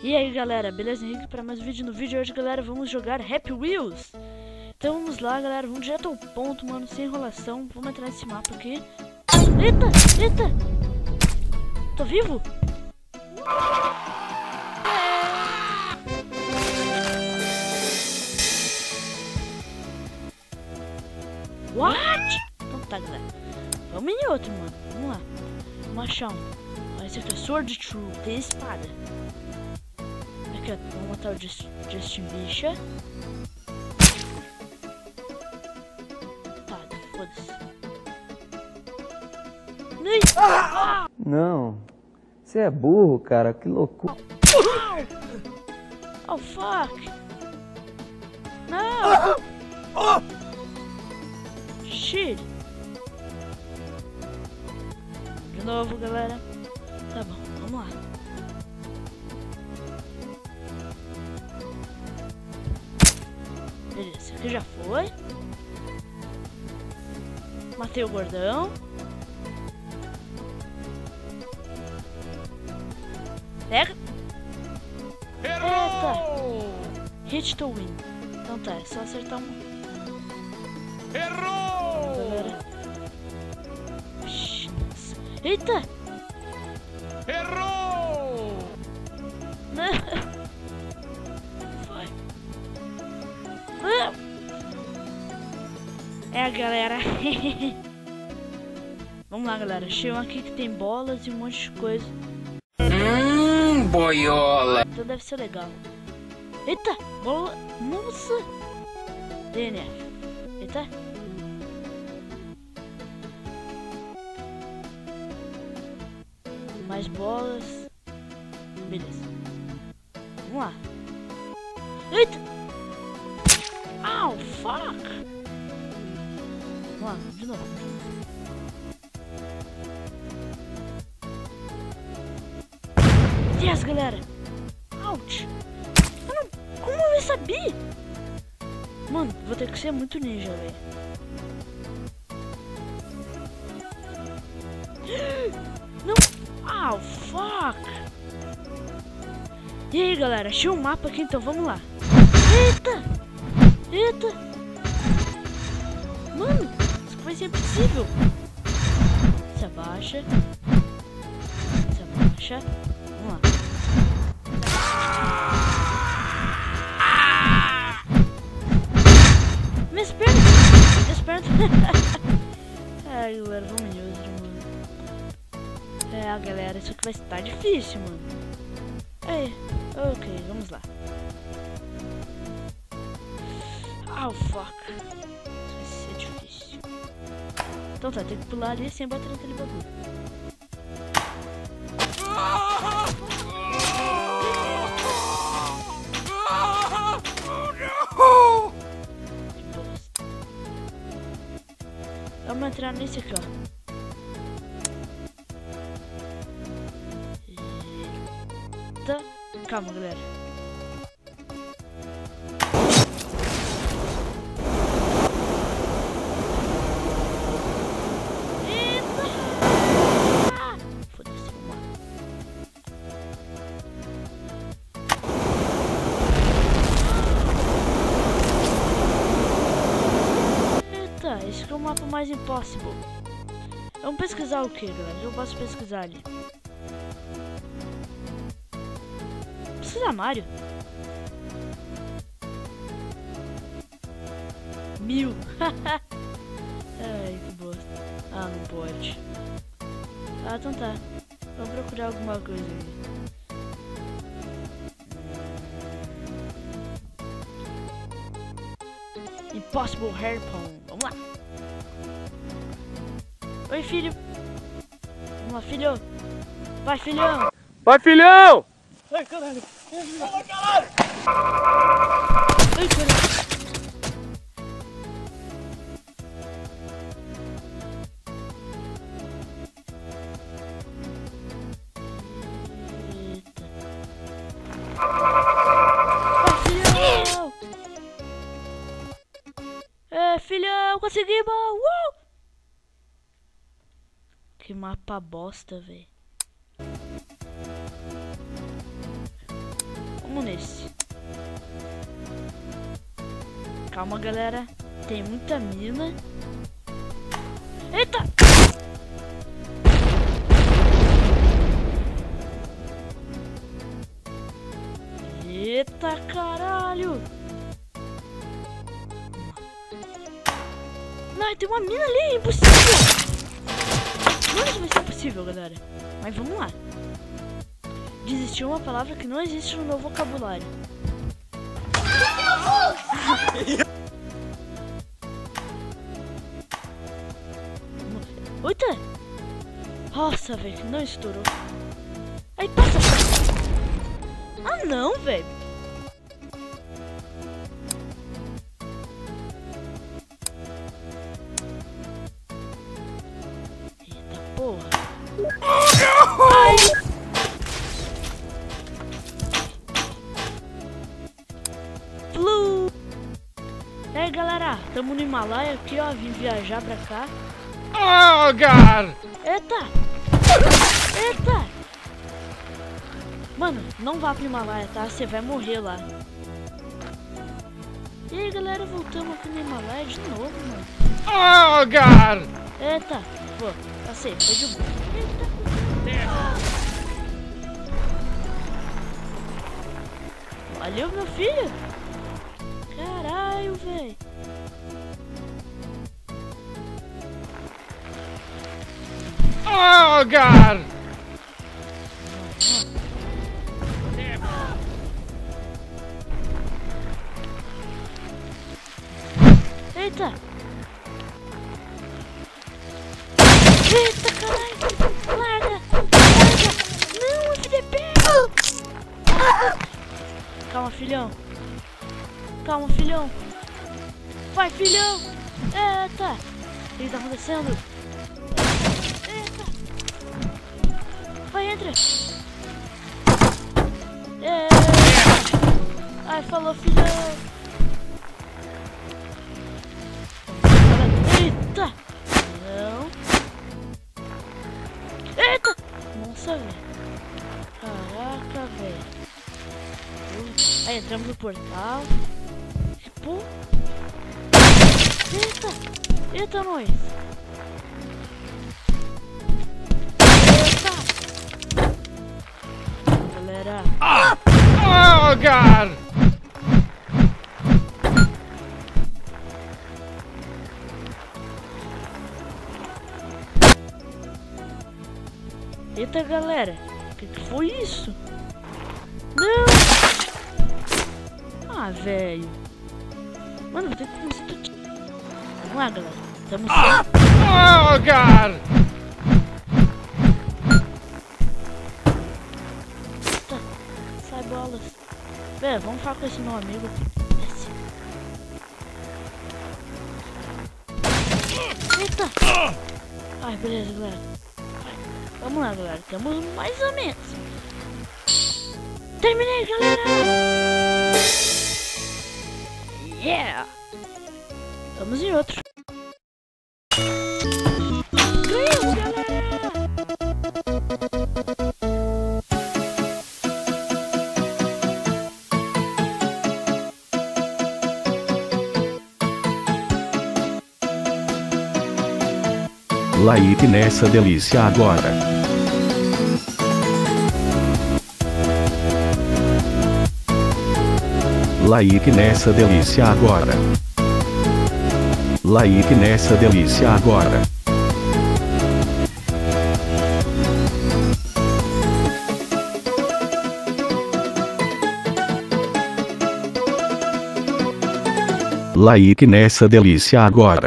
E aí galera, beleza? Henrique para mais um vídeo. No vídeo de hoje, galera, vamos jogar Happy Wheels. Então vamos lá, galera, vamos direto ao ponto, mano, sem enrolação. Vamos entrar nesse mapa aqui. Eita, eita! Tô vivo? What? Então tá, galera. Vamos em outro, mano. Vamos lá. Vamos achar um. Esse aqui é Sword True, tem espada. Aqui, ó. Vamos matar o Justin Bicha. Tá, foda-se. Não, você é burro, cara, que loucura. Oh, fuck! Não! Shit! De novo, galera. Tá bom, vamos lá. Beleza, aqui já foi. Matei o gordão. Pega! Eita! Hit to win. Então tá, é só acertar um. Errou! Galera. Nossa. Eita! Errou! Vai. É, galera. Vamos lá, galera. Achei um aqui que tem bolas e um monte de coisa. Boiola! Então deve ser legal. Eita! Bola! Nossa! DNF. Eita! Mais bolas. Beleza. Vamos lá. Eita! Au, fuck! Vamos lá, de novo. Yes, galera! Ouch! Como eu ia saber? Mano, vou ter que ser muito ninja, velho. Não! Au, fuck! E aí, galera? Achei um mapa aqui, então vamos lá. Eita! Eita! Mano, isso vai ser impossível. Se abaixa. Se abaixa. Vamos lá. Minhas pernas! Minhas pernas! Ai, galera, vamos em outro, mano. É, galera, isso aqui vai estar difícil, mano. É, ok, vamos lá. Oh, fuck. Isso vai ser difícil. Então tá, tem que pular ali sem bater naquele bagulho. Que bosta. Vamos entrar nesse aqui, ó. Eita. Calma, galera. Esse aqui é o mapa mais impossível. Vamos pesquisar o que, galera? Eu posso pesquisar ali. Pesquisar Mario. 1000. Ai, que bosta. Ah, não pode. Ah, então tá. Vamos procurar alguma coisa aí. Impossible Harpoon. Vamos lá. Oi, filho. Vamos lá, filho. Vai, filhão. Vai, filhão! Ai, caralho. Ai, caralho. Ai, caralho. Eita. Vai, filhão. É, filhão, conseguimos! Que mapa bosta, velho. vamos nesse. Calma, galera. Tem muita mina. Eita! Eita, caralho! Não, tem uma mina ali, impossível! Não, isso vai ser possível, galera. Mas vamos lá. Desistir é uma palavra que não existe no meu vocabulário. Eita! Nossa, velho, não estourou. Aí, passa! Ah, não, velho! Eita porra! Ai. Flu! E aí, galera, tamo no Himalaia aqui, ó. Vim viajar pra cá. Oh, God! Eita! Eita! Mano, não vá pro Himalaia, tá? Você vai morrer lá. E aí, galera, voltamos aqui no Himalaia de novo, mano. Oh, God! Eita! Pô, passei, foi de boa. Eita! Valeu, meu filho! Caralho, velho! Oh, God! Eita! Eita, caralho! Larga! Larga! Não, FDP! Calma, filhão! Calma, filhão! Vai, filhão! Eita! O que tá acontecendo? Eita! Vai, entra! Eita! Ai, falou, filhão! Eita! Não! Eita! Nossa, velho! Caraca, velho! Aí entramos no portal. Pô! Eita! Eita, nós! Eita! Galera! Oh, God! Eita, galera! O que foi isso? Não! Ah, velho! Mano, vou ter que começar tudo. Vamos lá, galera. Tamo certo. Oh, God! Tá. Sai bolas. Velho, vamos falar com esse meu amigo. Desce. Eita! Ai, beleza, galera. Vai. Vamos lá, galera. Temos mais ou menos. Terminei, galera! Yeah! Vamos em outro. Ganhamos, galera! Like nessa delícia agora. Like nessa delícia agora. Like nessa delícia agora. Like nessa delícia agora.